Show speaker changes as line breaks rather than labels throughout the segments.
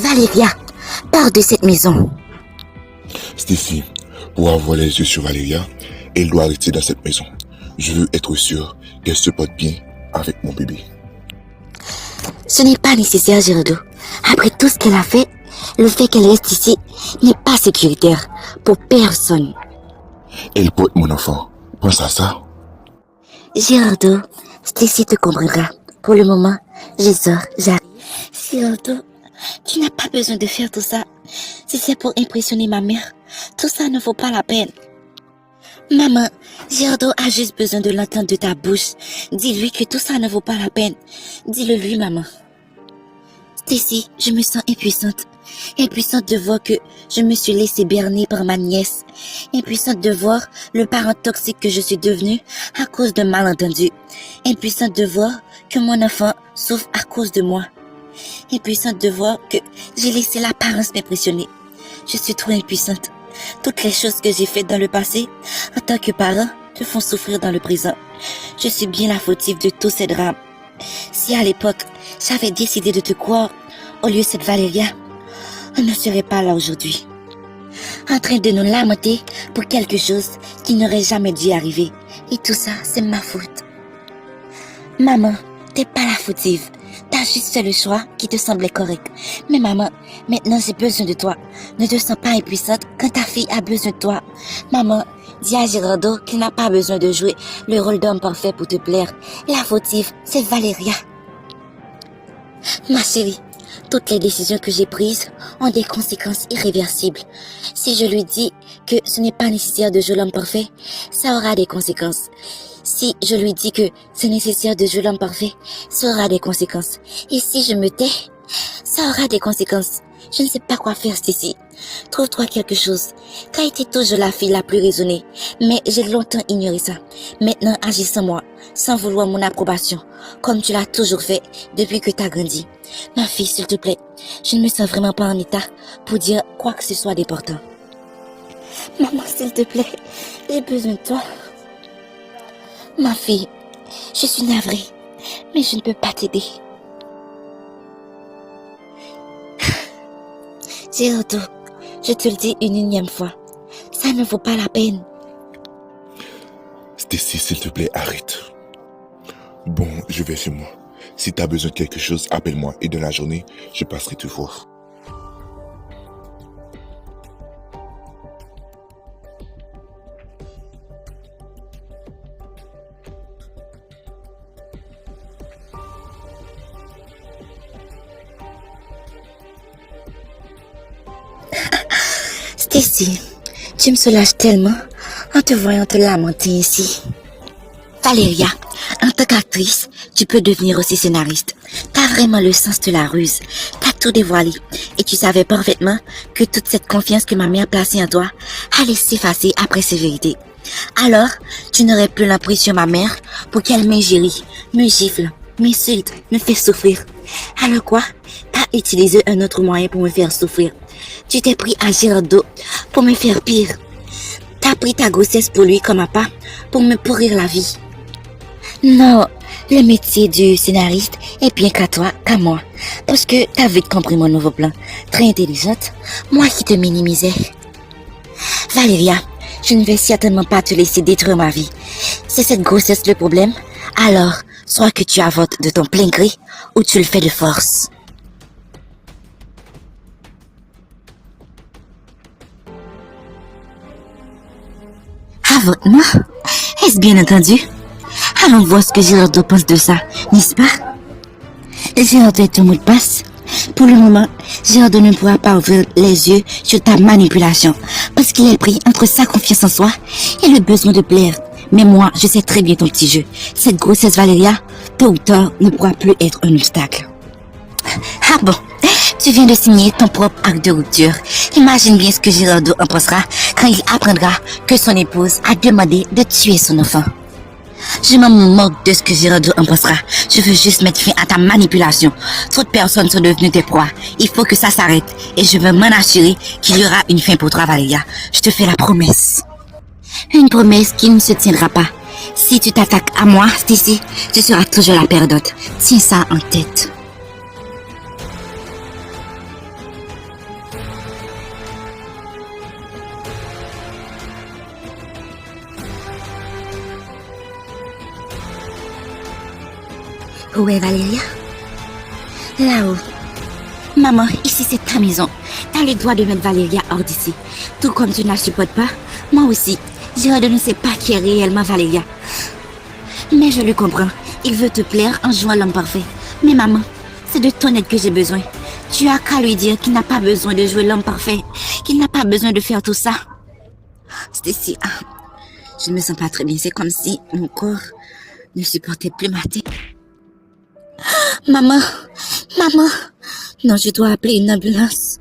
Valéria, pars de cette maison.
Stacy, pour avoir les yeux sur Valéria, elle doit rester dans cette maison. Je veux être sûr qu'elle se porte bien avec mon bébé.
Ce n'est pas nécessaire, Girardeau. Après tout ce qu'elle a fait, le fait qu'elle reste ici n'est pas sécuritaire pour personne.
Elle porte mon enfant. Pense à ça.
Girardeau, Stacy te comprendra. Pour le moment, je sors, j'arrive. Girardeau, tu n'as pas besoin de faire tout ça. Si c'est pour impressionner ma mère, tout ça ne vaut pas la peine. Maman, Girardeau a juste besoin de l'entendre de ta bouche. Dis-lui que tout ça ne vaut pas la peine. Dis-le lui, maman. Stacy, je me sens impuissante. Impuissante de voir que je me suis laissée berner par ma nièce. Impuissante de voir le parent toxique que je suis devenue à cause d'un malentendu. Impuissante de voir que mon enfant souffre à cause de moi. Impuissante de voir que j'ai laissé l'apparence m'impressionner. Je suis trop impuissante. Toutes les choses que j'ai faites dans le passé, en tant que parent, te font souffrir dans le présent. Je suis bien la fautive de tous ces drames. Si à l'époque, j'avais décidé de te croire, au lieu de cette Valéria, on ne serait pas là aujourd'hui. En train de nous lamenter pour quelque chose qui n'aurait jamais dû arriver. Et tout ça, c'est ma faute. Maman, t'es pas la fautive. T'as juste fait le choix qui te semblait correct. Mais maman, maintenant j'ai besoin de toi. Ne te sens pas impuissante quand ta fille a besoin de toi. Maman, dis à Girardeau qu'il n'a pas besoin de jouer le rôle d'homme parfait pour te plaire. La fautive, c'est Valéria. Ma chérie, toutes les décisions que j'ai prises ont des conséquences irréversibles. Si je lui dis que ce n'est pas nécessaire de jouer l'homme parfait, ça aura des conséquences. Si je lui dis que c'est nécessaire de jouer l'homme parfait, ça aura des conséquences. Et si je me tais, ça aura des conséquences. Je ne sais pas quoi faire, Stacy. Trouve-toi quelque chose. Tu as été toujours la fille la plus raisonnée, mais j'ai longtemps ignoré ça. Maintenant, agis sans moi, sans vouloir mon approbation, comme tu l'as toujours fait depuis que tu as grandi. Ma fille, s'il te plaît, je ne me sens vraiment pas en état pour dire quoi que ce soit d'important. Maman, s'il te plaît, j'ai besoin de toi. Ma fille, je suis navrée, mais je ne peux pas t'aider. Girardeau, je te le dis une énième fois, ça ne vaut pas la peine.
Stacy, s'il te plaît, arrête. Bon, je vais chez moi. Si t'as besoin de quelque chose, appelle-moi et dans la journée, je passerai te voir.
Stacy, tu me soulages tellement en te voyant te lamenter ici. Valéria, en tant qu'actrice, tu peux devenir aussi scénariste. T'as vraiment le sens de la ruse. T'as tout dévoilé. Et tu savais parfaitement que toute cette confiance que ma mère plaçait en toi allait s'effacer après ces vérités. Alors, tu n'aurais plus l'impression ma mère pour qu'elle m'ingérie, me gifle, m'insulte, me fait souffrir. Alors quoi? T'as utilisé un autre moyen pour me faire souffrir. Tu t'es pris à Girardeau pour me faire pire. T'as pris ta grossesse pour lui comme appât pour me pourrir la vie. Non, le métier du scénariste est bien qu'à toi, qu'à moi. Parce que t'as vite compris mon nouveau plan. Très intelligente, moi qui te minimisais. Valéria, je ne vais certainement pas te laisser détruire ma vie. C'est cette grossesse le problème? Alors, soit que tu avortes de ton plein gré ou tu le fais de force. Avortement? Est-ce bien entendu? Allons voir ce que Girardeau pense de ça, n'est-ce pas? Girardeau est ton mot de passe. Pour le moment, Girardeau ne pourra pas ouvrir les yeux sur ta manipulation parce qu'il est pris entre sa confiance en soi et le besoin de plaire. Mais moi, je sais très bien ton petit jeu. Cette grossesse Valéria, tôt ou tard, ne pourra plus être un obstacle. Ah bon? Tu viens de signer ton propre acte de rupture. Imagine bien ce que Girardeau en pensera quand il apprendra que son épouse a demandé de tuer son enfant. Je m'en moque de ce que Girardeau en pensera. Je veux juste mettre fin à ta manipulation. Trop de personnes sont devenues tes proies. Il faut que ça s'arrête. Et je veux m'en assurer qu'il y aura une fin pour toi, Valéria. Je te fais la promesse. Une promesse qui ne se tiendra pas. Si tu t'attaques à moi, Stacy, tu seras toujours la perdante. Tiens ça en tête. Où est Valéria? Là-haut. Maman, ici c'est ta maison. T'as le droit de mettre Valéria hors d'ici. Tout comme tu ne la supportes pas, moi aussi. Gérard ne sait pas qui est réellement Valéria. Mais je le comprends. Il veut te plaire en jouant l'homme parfait. Mais maman, c'est de ton aide que j'ai besoin. Tu as qu'à lui dire qu'il n'a pas besoin de jouer l'homme parfait. Qu'il n'a pas besoin de faire tout ça. Stacy, je ne me sens pas très bien. C'est comme si mon corps ne supportait plus ma tête. Maman, maman. Non, je dois appeler une ambulance.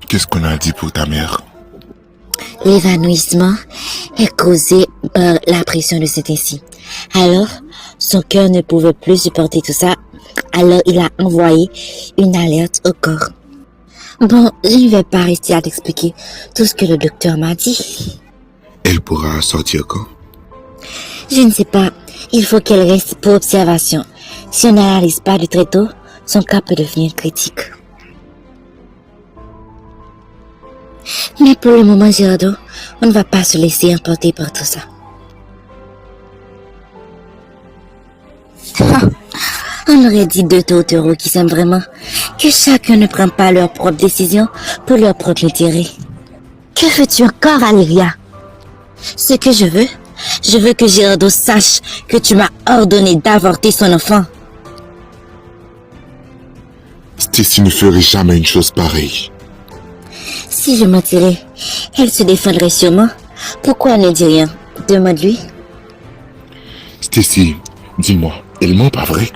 Qu'est-ce qu'on a dit pour ta mère?
L'évanouissement est causé par la pression de cet ainsi. Alors, son cœur ne pouvait plus supporter tout ça. Alors, il a envoyé une alerte au corps. Bon, je ne vais pas rester à t'expliquer tout ce que le docteur m'a dit.
Elle pourra sortir quand?
Je ne sais pas. Il faut qu'elle reste pour observation. Si on n'analyse pas de très tôt, son cas peut devenir critique. Mais pour le moment, Gerardo, on ne va pas se laisser emporter par tout ça. On aurait dit deux tourtereaux qui s'aiment vraiment, que chacun ne prend pas leurs propres décisions pour leur propre intérêt. Que veux-tu encore, Valéria? Ce que je veux que Gerardo sache que tu m'as ordonné d'avorter son enfant.
Stacy ne ferait jamais une chose pareille.
Si je mentirais, elle se défendrait sûrement. Pourquoi elle ne dit rien? Demande-lui.
Stacy, dis-moi, elle ment pas vrai?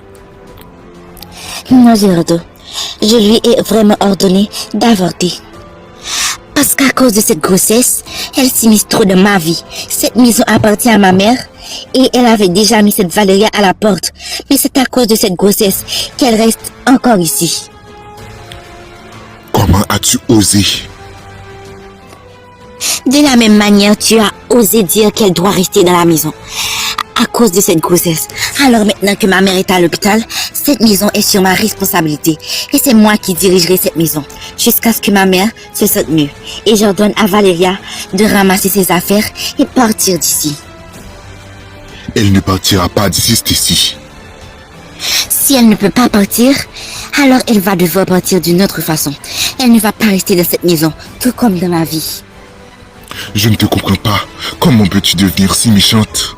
Non, Gerardo, je lui ai vraiment ordonné d'avorter. Parce qu'à cause de cette grossesse, elle s'immisce trop dans ma vie. Cette maison appartient à ma mère et elle avait déjà mis cette Valéria à la porte. Mais c'est à cause de cette grossesse qu'elle reste encore ici.
Comment as-tu osé?
De la même manière, tu as osé dire qu'elle doit rester dans la maison à cause de cette grossesse. Alors maintenant que ma mère est à l'hôpital, cette maison est sur ma responsabilité. Et c'est moi qui dirigerai cette maison jusqu'à ce que ma mère se sente mieux. Et j'ordonne à Valéria de ramasser ses affaires et partir d'ici.
Elle ne partira pas d'ici, Stacy.
Si elle ne peut pas partir, alors elle va devoir partir d'une autre façon. Elle ne va pas rester dans cette maison, tout comme dans ma vie.
Je ne te comprends pas. Comment peux-tu devenir si méchante?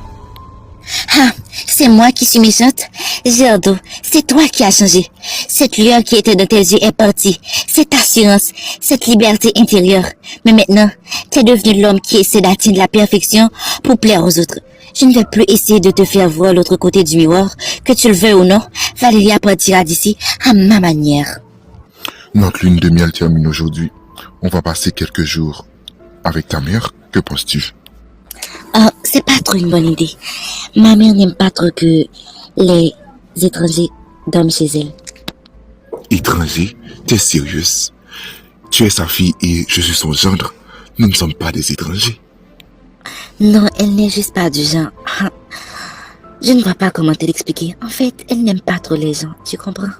Ah, c'est moi qui suis méchante. Gerardo, c'est toi qui as changé. Cette lueur qui était dans tes yeux est partie. Cette assurance, cette liberté intérieure. Mais maintenant, tu es devenu l'homme qui essaie d'atteindre la perfection pour plaire aux autres. Je ne vais plus essayer de te faire voir l'autre côté du miroir. Que tu le veuilles ou non, Valéria partira d'ici à ma manière.
Notre lune de miel termine aujourd'hui. On va passer quelques jours avec ta mère. Que penses-tu?
Oh, c'est pas trop une bonne idée. Ma mère n'aime pas trop que les étrangers dorment chez elle.
Étranger? T'es sérieuse? Tu es sa fille et je suis son gendre. Nous ne sommes pas des étrangers.
Non, elle n'est juste pas du genre. Je ne vois pas comment te l'expliquer. En fait, elle n'aime pas trop les gens, tu comprends?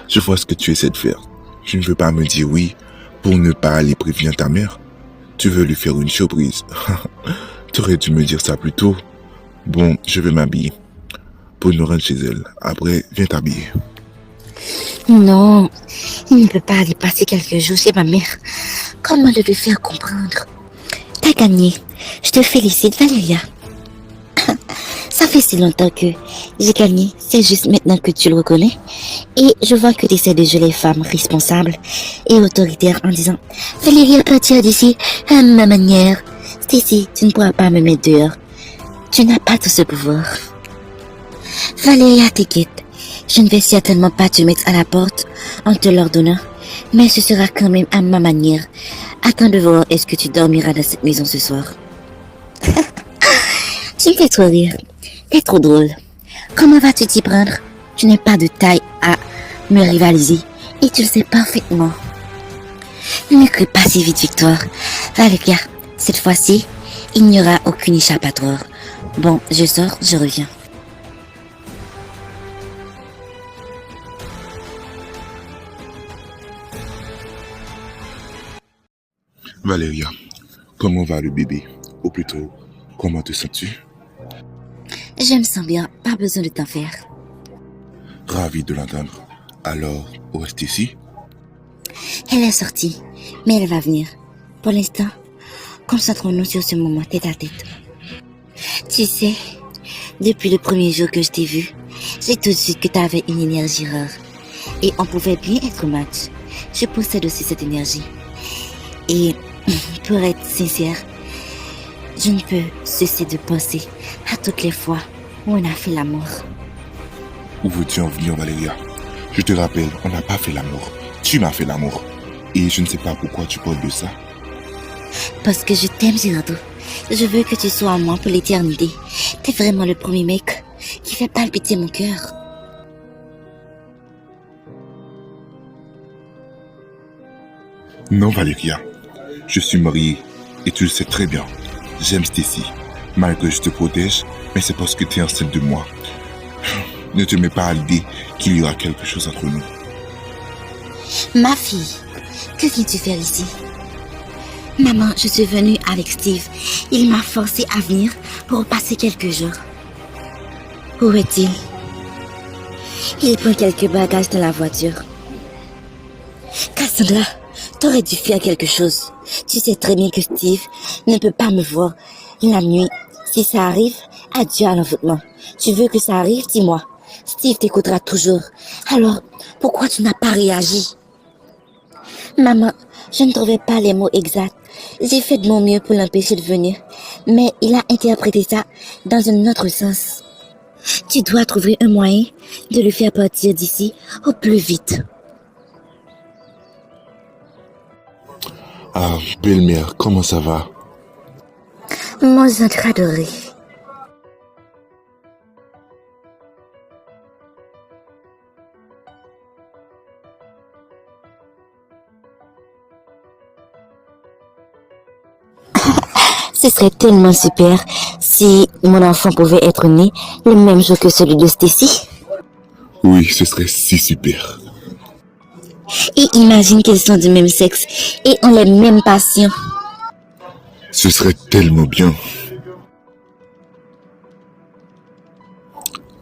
Je vois ce que tu essaies de faire. Tu ne veux pas me dire oui pour ne pas aller prévenir ta mère. Tu veux lui faire une surprise. Tu aurais dû me dire ça plus tôt. Bon, je vais m'habiller pour nous rendre chez elle. Après, viens t'habiller.
Non, il ne peut pas aller passer quelques jours chez ma mère. Comment le lui faire comprendre? T'as gagné. Je te félicite, Valéria. Ça fait si longtemps que j'ai gagné. C'est juste maintenant que tu le reconnais. Et je vois que tu essaies de jouer les femmes responsables et autoritaires en disant Valéria partir d'ici à ma manière. Stacy, tu ne pourras pas me mettre dehors. Tu n'as pas tout ce pouvoir. Valéria, t'inquiète. Je ne vais certainement pas te mettre à la porte en te l'ordonnant. Mais ce sera quand même à ma manière. Attends de voir est-ce que tu dormiras dans cette maison ce soir. Tu me fais trop rire. T'es trop drôle. Comment vas-tu t'y prendre? Tu n'es pas de taille à me rivaliser. Et tu le sais parfaitement. Ne crie pas si vite, Victoire. Valéria, cette fois-ci, il n'y aura aucune échappatoire. Bon, je sors, je reviens.
Valéria, comment va le bébé? Ou plutôt, comment te sens-tu?
Je me sens bien, pas besoin de t'en faire.
Ravi de l'entendre. Alors, où est Stacy?
Elle est sortie, mais elle va venir. Pour l'instant, concentrons-nous sur ce moment tête à tête. Tu sais, depuis le premier jour que je t'ai vu, j'ai tout de suite que tu avais une énergie rare. Et on pouvait bien être match. Je possède aussi cette énergie. Et pour être sincère, je ne peux cesser de penser à toutes les fois où on a fait l'amour.
Où veux-tu en venir, Valéria? Je te rappelle, on n'a pas fait l'amour. Tu m'as fait l'amour. Et je ne sais pas pourquoi tu parles de ça.
Parce que je t'aime, Girardeau. Je veux que tu sois à moi pour l'éternité. T'es vraiment le premier mec qui fait palpiter mon cœur.
Non, Valéria. Je suis marié et tu le sais très bien. J'aime Stacy. Malgré que je te protège, mais c'est parce que tu es enceinte de moi. Ne te mets pas à l'idée qu'il y aura quelque chose entre nous.
Ma fille, que viens-tu faire ici? Maman, je suis venue avec Steve. Il m'a forcé à venir pour passer quelques jours. Où est-il? Il prend quelques bagages dans la voiture. Cassandra, t'aurais dû faire quelque chose. Tu sais très bien que Steve ne peut pas me voir la nuit. Si ça arrive, adieu à l'envoûtement. Tu veux que ça arrive, dis-moi. Steve t'écoutera toujours. Alors, pourquoi tu n'as pas réagi? Maman, je ne trouvais pas les mots exacts. J'ai fait de mon mieux pour l'empêcher de venir, mais il a interprété ça dans un autre sens. Tu dois trouver un moyen de le faire partir d'ici au plus vite.
Ah, belle-mère, comment ça va?
Mon gendre adoré. Ce serait tellement super si mon enfant pouvait être né le même jour que celui de Stacy.
Oui, ce serait si super.
Et imagine qu'ils sont du même sexe et ont les mêmes passions.
Ce serait tellement bien.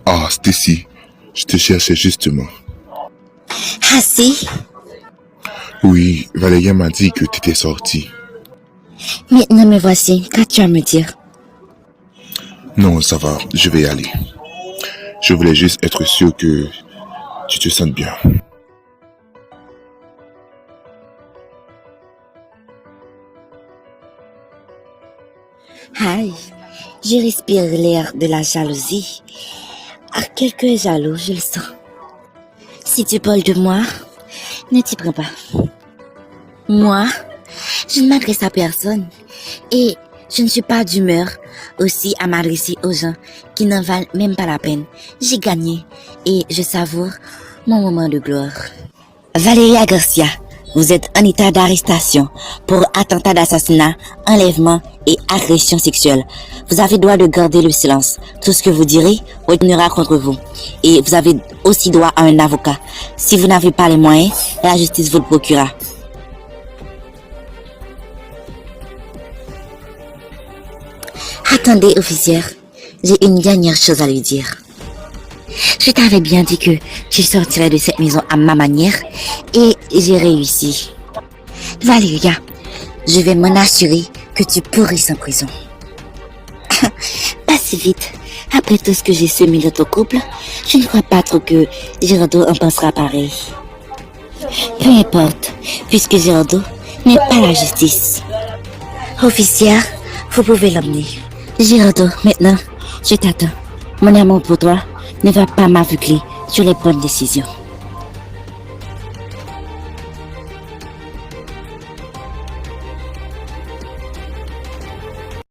Ah, Stacy, je te cherchais justement.
Ah si?
Oui, Valéria m'a dit que tu étais sortie.
Maintenant me voici, qu'as-tu à me dire?
Non, ça va, je vais y aller. Je voulais juste être sûr que tu te sentes bien.
Aïe, je respire l'air de la jalousie. À quelqu'un jaloux, je le sens. Si tu parles de moi, ne t'y prends pas. Moi, je ne m'adresse à personne. Et je ne suis pas d'humeur aussi à m'adresser aux gens qui n'en valent même pas la peine. J'ai gagné et je savoure mon moment de gloire. Valéria Garcia, vous êtes en état d'arrestation pour attentat d'assassinat, enlèvement et agression sexuelle. Vous avez droit de garder le silence. Tout ce que vous direz retournera contre vous. Et vous avez aussi droit à un avocat. Si vous n'avez pas les moyens, la justice vous le procurera. Attendez, officière, j'ai une dernière chose à lui dire. Je t'avais bien dit que tu sortirais de cette maison à ma manière et j'ai réussi. Valéria, je vais m'en assurer que tu pourrisses en prison. Pas si vite. Après tout ce que j'ai semé dans ton couple, je ne crois pas trop que Girardeau en pensera pareil. Peu importe, puisque Girardeau n'est pas la justice. Officière, vous pouvez l'emmener. Girardeau, maintenant, je t'attends. Mon amour pour toi ne va pas m'aveugler sur les bonnes décisions.